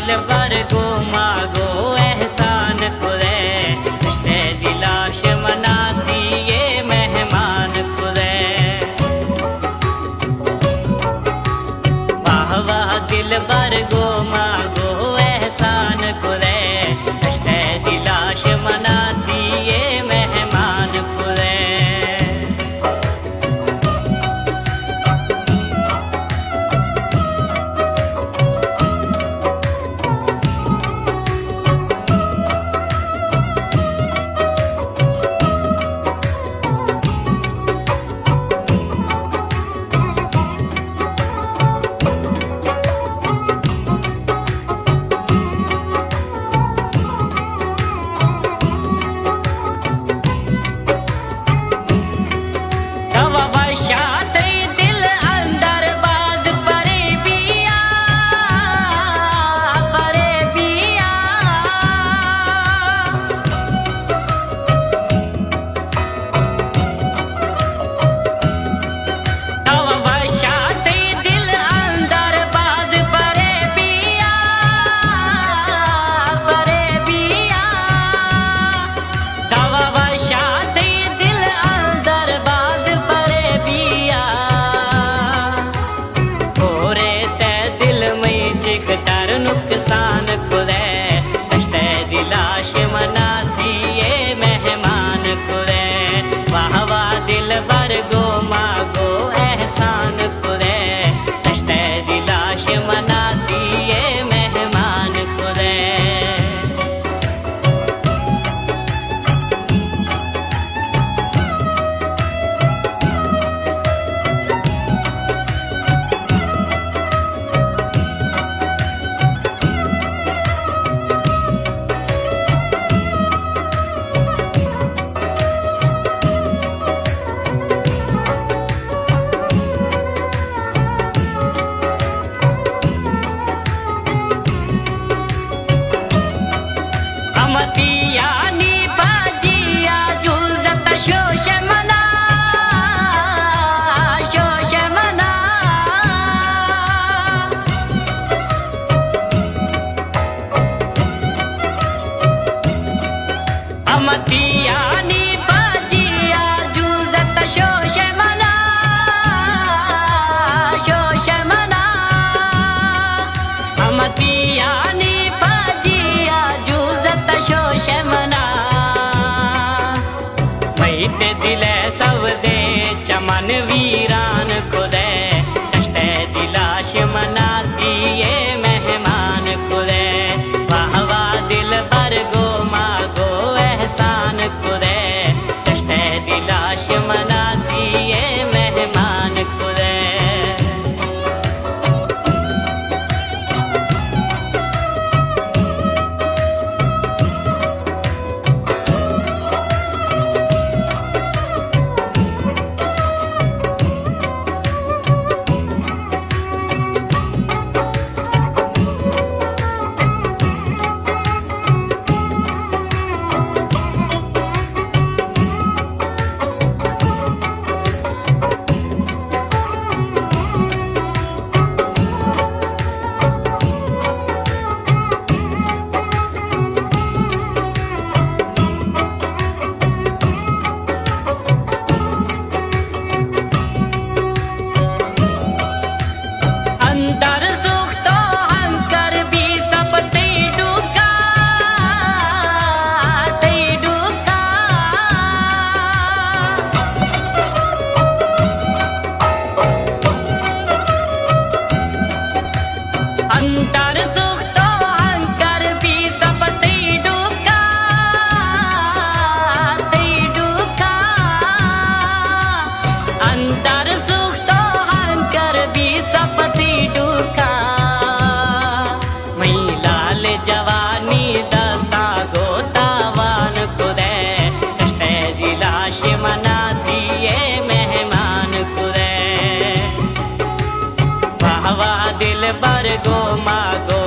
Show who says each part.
Speaker 1: दिल बर गो मागो एहसान कुरे रिश्ते दिलाश मना दिए मेहमान कुरे। वाह वाह दिल बर गो मागो एहसान कुरे रिश्ते दिलाश मना दिए मेहमान कुरे। नुकसान कुरे रिश्ते दिलाश मना दिए मेहमान कुरे। वाह वाह दिल बर गो मागो एहसान कुरे रिश्ते दिलाश मना दिए मेहमान कुरे। अमतियानी बाजिया जुलत शोष मना शोष मना। अमतियानी बाजिया जुलत शोष मना शोष मना। अमतियानी शोष मना मैते दिले सवदे चमन वीरान कुरे रिश्ते दिलाश मना दिए मेहमान कुरे। वाह वाह दिल बर गो मागो एहसान कुरे रिश्ते दिलाश मना दिए मेहमान कुरे। अंतर सुख तो अंकर भी सब ती डूका ती डूका। अंतर सुख तो अंकर भी सब ती डूका। मई लाल जवानी दस्ता गोतावान कुरे रिश्ते दिलाश मना दिए मेहमान कुरे। वाह वाह दिल बर गो मागो